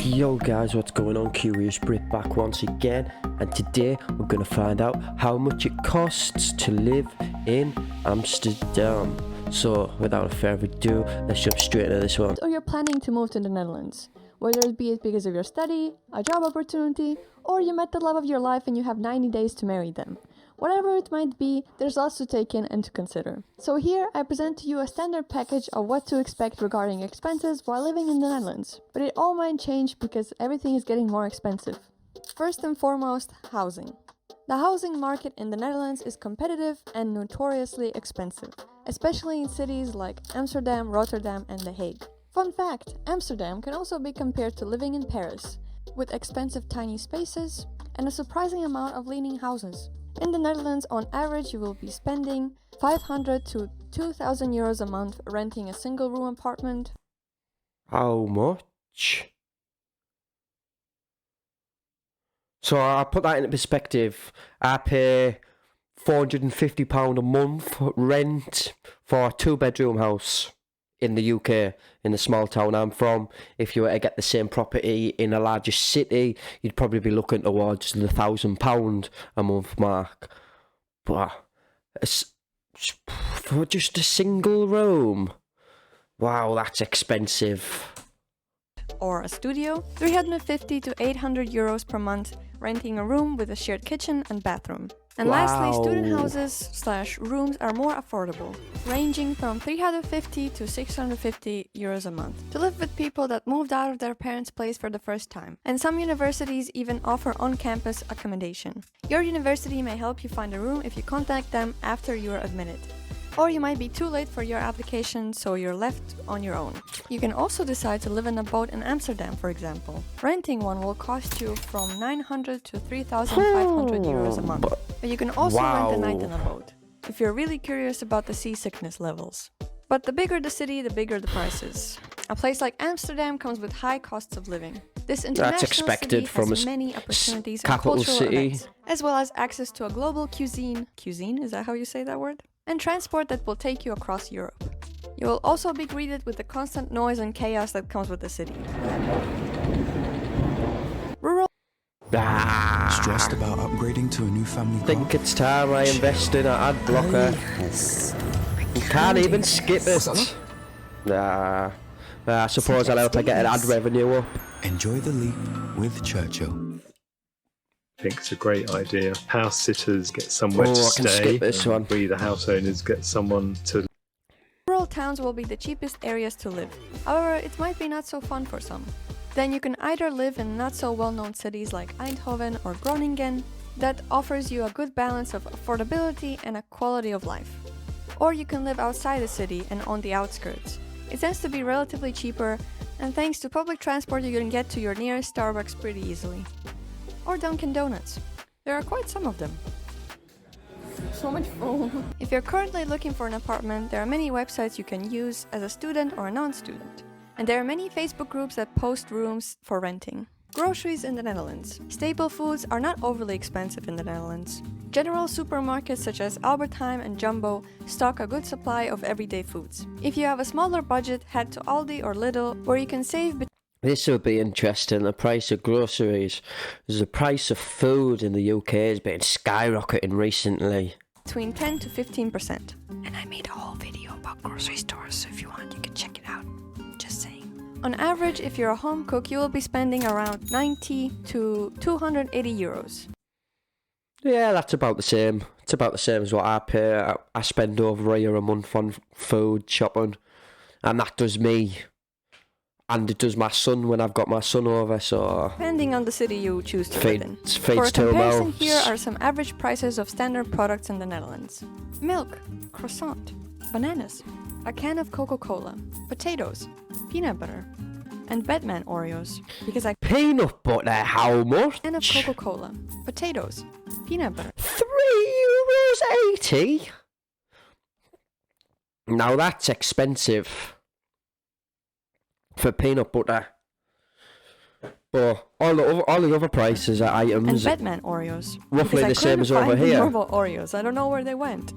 Yo guys, what's going on? Curious Brit back once again, and today we're going to find out how much it costs to live in Amsterdam. So without further ado, let's jump straight into this one. Or you're planning to move to the Netherlands, whether it be because of your study, a job opportunity, or you met the love of your life and you have 90 days to marry them. Whatever it might be, there's lots to take in and to consider. So here I present to you a standard package of what to expect regarding expenses while living in the Netherlands. But it all might change because everything is getting more expensive. First and foremost, housing. The housing market in the Netherlands is competitive and notoriously expensive, especially in cities like Amsterdam, Rotterdam, and The Hague. Fun fact, Amsterdam can also be compared to living in Paris, with expensive tiny spaces and a surprising amount of leaning houses. In the Netherlands, on average, you will be spending 500 to 2,000 euros a month renting a single room apartment. How much? So I'll put that into perspective. I pay £450 a month rent for a 2-bedroom house in the UK, in the small town I'm from. If you were to get the same property in a larger city, you'd probably be looking towards the £1,000 a month mark. But for just a single room, wow, that's expensive. Or a studio, 350 to 800 euros per month, renting a room with a shared kitchen and bathroom. And lastly, student houses / rooms are more affordable, ranging from 350 to 650 euros a month, to live with people that moved out of their parents' place for the first time. And some universities even offer on-campus accommodation. Your university may help you find a room if you contact them after you are admitted. Or you might be too late for your application, so you're left on your own. You can also decide to live in a boat in Amsterdam, for example. Renting one will cost you from 900 to 3,500 euros a month. But you can also rent a night in a boat, if you're really curious about the seasickness levels. But the bigger the city, the bigger the prices. A place like Amsterdam comes with high costs of living. This international city has many opportunities and cultural events, as well as access to a global cuisine. Cuisine, is that how you say that word? And transport that will take you across Europe. You will also be greeted with the constant noise and chaos that comes with the city. Rural. Stressed about upgrading to a new family car? Think it's time I invest in an ad blocker. You can't even skip it. I suppose I'll help I get an ad revenue up. Enjoy the leap with Churchill. I think it's a great idea. House sitters get somewhere to stay. We, the house owners, get someone to. Rural towns will be the cheapest areas to live. However, it might be not so fun for some. Then you can either live in not so well-known cities like Eindhoven or Groningen that offers you a good balance of affordability and a quality of life. Or you can live outside the city and on the outskirts. It tends to be relatively cheaper, and thanks to public transport you can get to your nearest Starbucks pretty easily. Or Dunkin' Donuts. There are quite some of them. So much fun. If you're currently looking for an apartment, there are many websites you can use as a student or a non-student. And there are many Facebook groups that post rooms for renting. Groceries in the Netherlands. Staple foods are not overly expensive in the Netherlands. General supermarkets such as Albert Heijn and Jumbo stock a good supply of everyday foods. If you have a smaller budget, head to Aldi or Lidl, where you can save. This will be interesting, the price of groceries. The price of food in the UK has been skyrocketing recently. Between 10 to 15%. And I made a whole video about grocery stores, so if you want, you can check it out. Just saying. On average, if you're a home cook, you will be spending around 90 to 280 euros. Yeah, that's about the same. It's about the same as what I pay. I spend over a month on food, shopping. And that does me. And it does my son when I've got my son over, so. Depending on the city you choose to live in. For a comparison, here are some average prices of standard products in the Netherlands. Milk, croissant, bananas, a can of Coca-Cola, potatoes, peanut butter, and Batman Oreos. Because I peanut butter, how much? A can of Coca-Cola, potatoes, peanut butter. €3.80? Now that's expensive. For peanut butter, but all the other prices are items and Batman Oreos, roughly the same as over here. Normal Oreos, I don't know where they went.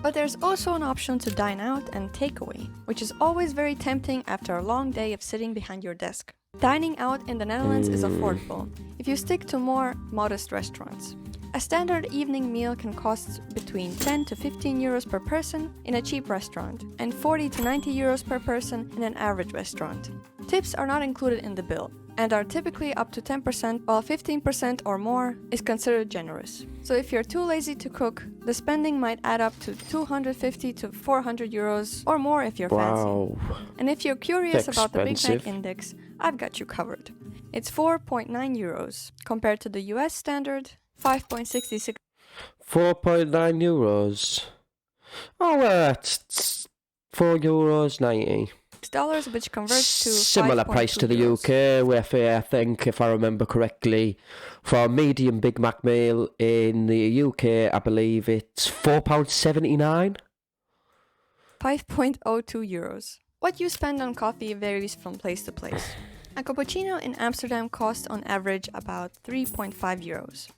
But there's also an option to dine out and takeaway, which is always very tempting after a long day of sitting behind your desk. Dining out in the Netherlands is affordable if you stick to more modest restaurants. A standard evening meal can cost between 10 to 15 euros per person in a cheap restaurant and 40 to 90 euros per person in an average restaurant. Tips are not included in the bill and are typically up to 10%, while 15% or more is considered generous. So if you're too lazy to cook, the spending might add up to 250 to 400 euros or more if you're fancy. And if you're curious about the Big Mac Index, I've got you covered. It's 4.9 euros compared to the US standard 5.66. 4.9 euros. Oh, well, that's €4.90. Dollars, which converts to similar price to the euros. UK, where I think, if I remember correctly, for a medium Big Mac meal in the UK, I believe it's £4.79. 5.02 euros. What you spend on coffee varies from place to place. A cappuccino in Amsterdam costs on average about 3.5 euros.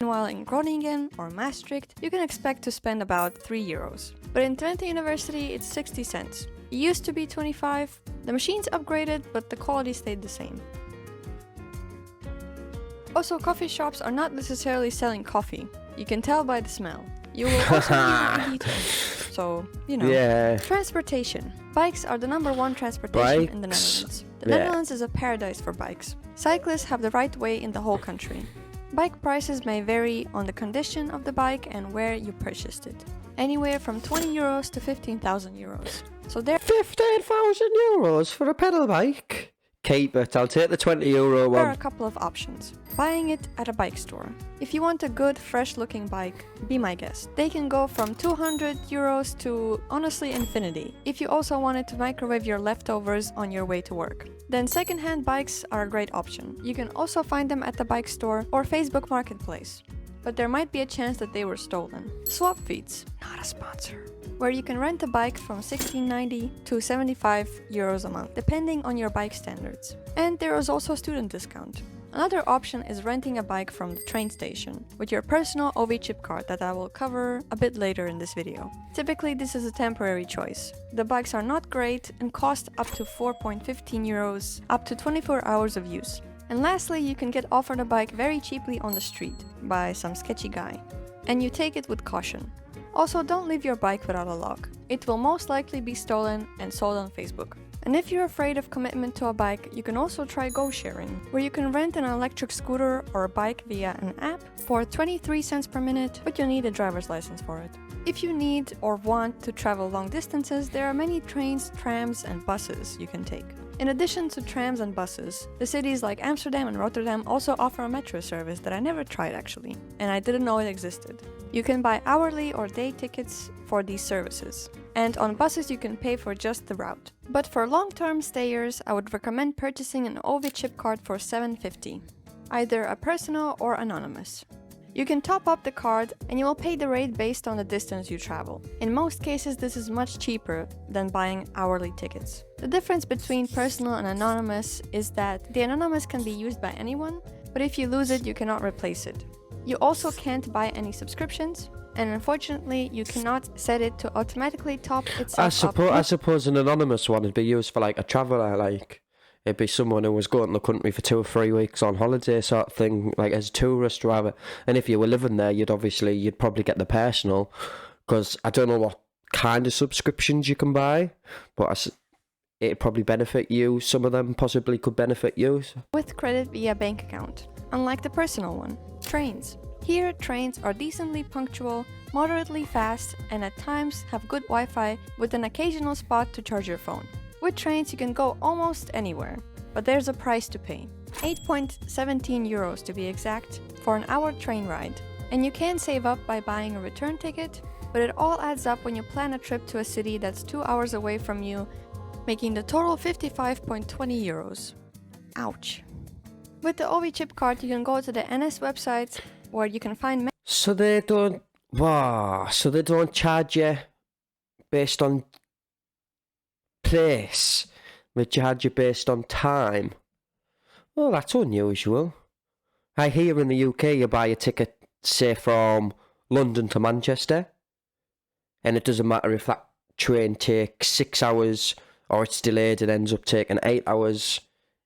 Meanwhile, in Groningen or Maastricht, you can expect to spend about 3 euros. But in Twente University, it's 60 cents. It used to be 25. The machines upgraded, but the quality stayed the same. Also, coffee shops are not necessarily selling coffee. You can tell by the smell. You will also hear in detail. So, you know. Yeah. Transportation. Bikes are the #1 transportation in the Netherlands. The Netherlands is a paradise for bikes. Cyclists have the right way in the whole country. Bike prices may vary on the condition of the bike and where you purchased it. Anywhere from 20 euros to 15,000 euros. So there 15,000 euros for a pedal bike? Keep it, I'll take the €20 one. are a couple of options. Buying it at a bike store. If you want a good, fresh-looking bike, be my guest. They can go from 200 euros to, honestly, infinity. If you also wanted to microwave your leftovers on your way to work. Then second-hand bikes are a great option. You can also find them at the bike store or Facebook Marketplace. But there might be a chance that they were stolen. Swap Feeds, not a sponsor, where you can rent a bike from 16.90 to 75 euros a month, depending on your bike standards. And there is also a student discount. Another option is renting a bike from the train station with your personal OV chip card that I will cover a bit later in this video. Typically, this is a temporary choice. The bikes are not great and cost up to 4.15 euros, up to 24 hours of use. And lastly, you can get offered a bike very cheaply on the street by some sketchy guy. And you take it with caution. Also, don't leave your bike without a lock. It will most likely be stolen and sold on Facebook. And if you're afraid of commitment to a bike, you can also try go sharing, where you can rent an electric scooter or a bike via an app for 23 cents per minute, but you'll need a driver's license for it. If you need or want to travel long distances, there are many trains, trams, and buses you can take. In addition to trams and buses, the cities like Amsterdam and Rotterdam also offer a metro service that I never tried actually, and I didn't know it existed. You can buy hourly or day tickets for these services, and on buses you can pay for just the route. But for long-term stayers, I would recommend purchasing an OV chip card for 7.50, either a personal or anonymous. You can top up the card and you will pay the rate based on the distance you travel. In most cases, this is much cheaper than buying hourly tickets. The difference between personal and anonymous is that the anonymous can be used by anyone, but if you lose it, you cannot replace it. You also can't buy any subscriptions, and unfortunately, you cannot set it to automatically top itself up. I suppose an anonymous one would be used for like a traveller, like it'd be someone who was going to the country for 2 or 3 weeks on holiday sort of thing, like as a tourist rather. And if you were living there, you'd probably get the personal, because I don't know what kind of subscriptions you can buy, but it'd probably benefit you. Some of them possibly could benefit you. With credit via bank account, unlike the personal one. Trains. Here, trains are decently punctual, moderately fast, and at times have good Wi-Fi with an occasional spot to charge your phone. With trains, you can go almost anywhere, but there's a price to pay. 8.17 euros to be exact for an hour train ride. And you can save up by buying a return ticket, but it all adds up when you plan a trip to a city that's 2 hours away from you, making the total 55.20 euros. Ouch. With the OV chip card, you can go to the NS website where you can find So they don't charge you based on place, they charge you based on time. Well, that's unusual. I hear in the UK you buy a ticket, say from London to Manchester, and it doesn't matter if that train takes 6 hours or it's delayed and ends up taking 8 hours,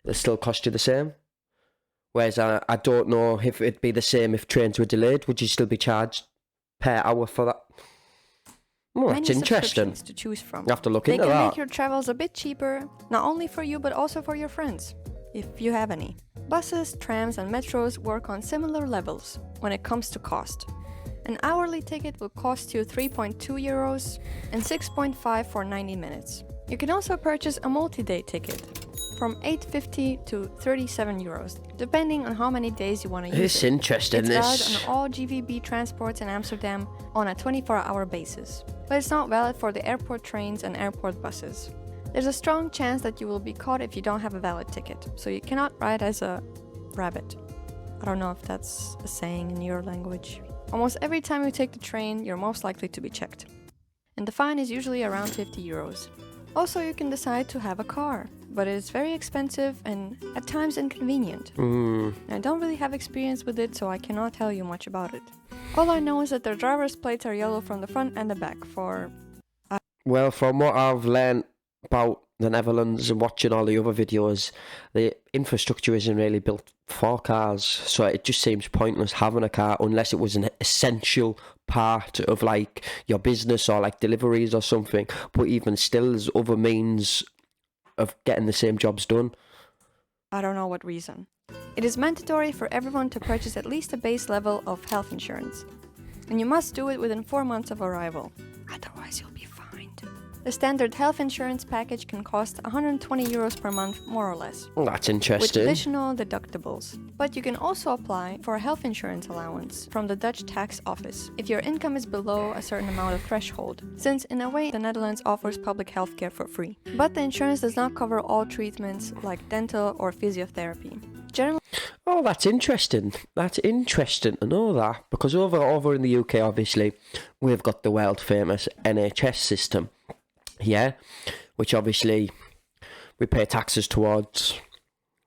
It'll still cost you the same. Whereas I don't know if it'd be the same if trains were delayed. Would you still be charged per hour for that? Oh, that's Many interesting. subscriptions to choose from. You have to look They into can that. make your travels a bit cheaper, not only for you but also for your friends, if you have any. Buses, trams and metros work on similar levels when it comes to cost. An hourly ticket will cost you 3.2 euros and 6.5 for 90 minutes. You can also purchase a multi-day ticket from 8.50 to 37 euros, depending on how many days you want to use it. It's interesting, It's this. valid on all GVB transports in Amsterdam on a 24-hour basis, but it's not valid for the airport trains and airport buses. There's a strong chance that you will be caught if you don't have a valid ticket, so you cannot ride as a rabbit. I don't know if that's a saying in your language. Almost every time you take the train, you're most likely to be checked. And the fine is usually around 50 euros. Also, you can decide to have a car, but it is very expensive and at times inconvenient. I don't really have experience with it, so I cannot tell you much about it. All I know is that their driver's plates are yellow from the front and the back for... Well, from what I've learned about the Netherlands and watching all the other videos, the infrastructure isn't really built for cars, so it just seems pointless having a car unless it was an essential part of like your business or like deliveries or something. But even still, there's other means of getting the same jobs done. I don't know what reason. It is mandatory for everyone to purchase at least a base level of health insurance, and you must do it within 4 months of arrival. Otherwise, you'll be fined. The standard health insurance package can cost 120 euros per month, more or less, Well, that's with interesting. additional deductibles. But you can also apply for a health insurance allowance from the Dutch tax office if your income is below a certain amount of threshold, since in a way the Netherlands offers public health care for free. But the insurance does not cover all treatments like dental or physiotherapy. Generally, Oh, that's interesting. That's interesting to know that, because over in the UK, obviously, we've got the world famous NHS system. Yeah, which obviously we pay taxes towards.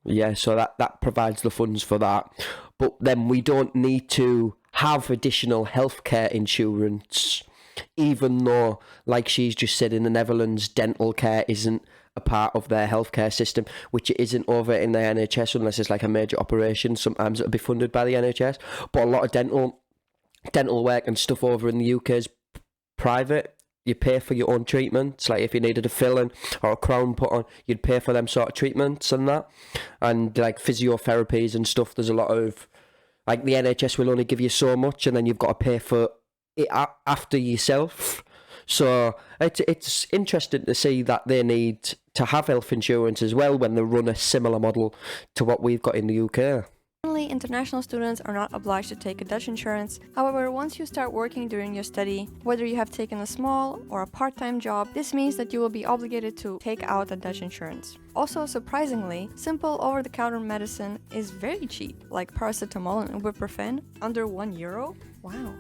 Yeah, so that provides the funds for that. But then we don't need to have additional healthcare insurance, even though, like she's just said, in the Netherlands, dental care isn't a part of their healthcare system, which it isn't over in the NHS unless it's like a major operation. Sometimes it'll be funded by the NHS, but a lot of dental work and stuff over in the UK is private. You pay for your own treatments. Like if you needed a filling or a crown put on, you'd pay for them sort of treatments and that. And like physiotherapies and stuff, there's a lot of, like the NHS will only give you so much and then you've got to pay for it after yourself. So it's interesting to see that they need to have health insurance as well when they run a similar model to what we've got in the UK. international students are not obliged to take a Dutch insurance. However, once you start working during your study, whether you have taken a small or a part-time job, this means that you will be obligated to take out a Dutch insurance. Also, surprisingly, simple over-the-counter medicine is very cheap, like paracetamol and ibuprofen, under €1. Wow.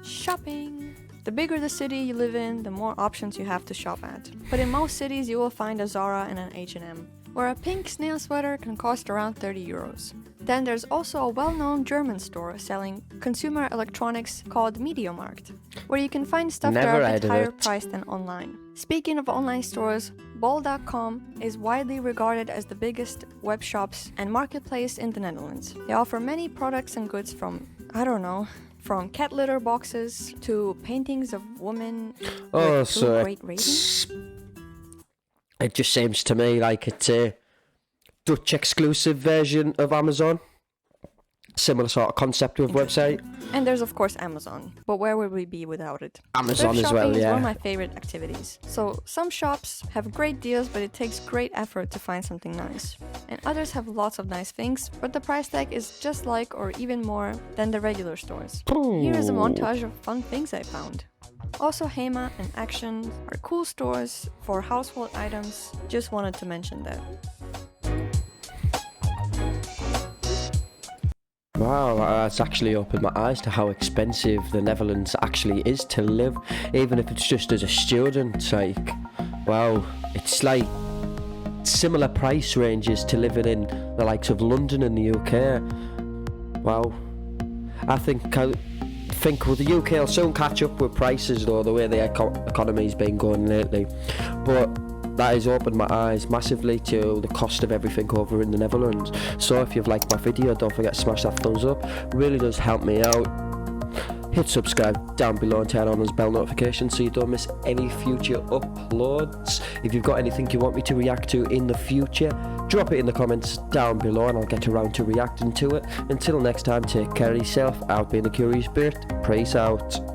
Shopping! The bigger the city you live in, the more options you have to shop at. But in most cities you will find a Zara and an H&M, where a pink snail sweater can cost around €30. Then there's also a well-known German store selling consumer electronics called Mediamarkt, where you can find stuff that are a bit higher priced than online. Speaking of online stores, bol.com is widely regarded as the biggest web shops and marketplace in the Netherlands. They offer many products and goods from, from cat litter boxes to paintings of women with great ratings. It just seems to me like it's a Dutch exclusive version of Amazon. Similar sort of concept with website. And there's of course Amazon, but where would we be without it? Amazon Thrift as well, shopping is yeah. one of my favorite activities. So some shops have great deals, but it takes great effort to find something nice. And others have lots of nice things, but the price tag is just like or even more than the regular stores. Here is a montage of fun things I found. Also, Hema and Action are cool stores for household items. Just wanted to mention that. Wow, that's actually opened my eyes to how expensive the Netherlands actually is to live, even if it's just as a student. Like, wow, it's like similar price ranges to living in the likes of London and the UK. Wow, I think well, the UK will soon catch up with prices though, the way the economy's been going lately. But that has opened my eyes massively to the cost of everything over in the Netherlands. So if you've liked my video, don't forget to smash that thumbs up, really does help me out. Hit subscribe down below and turn on those bell notifications so you don't miss any future uploads. If you've got anything you want me to react to in the future, drop it in the comments down below and I'll get around to reacting to it. Until next time, take care of yourself. I've been the Curious Brit. Peace out.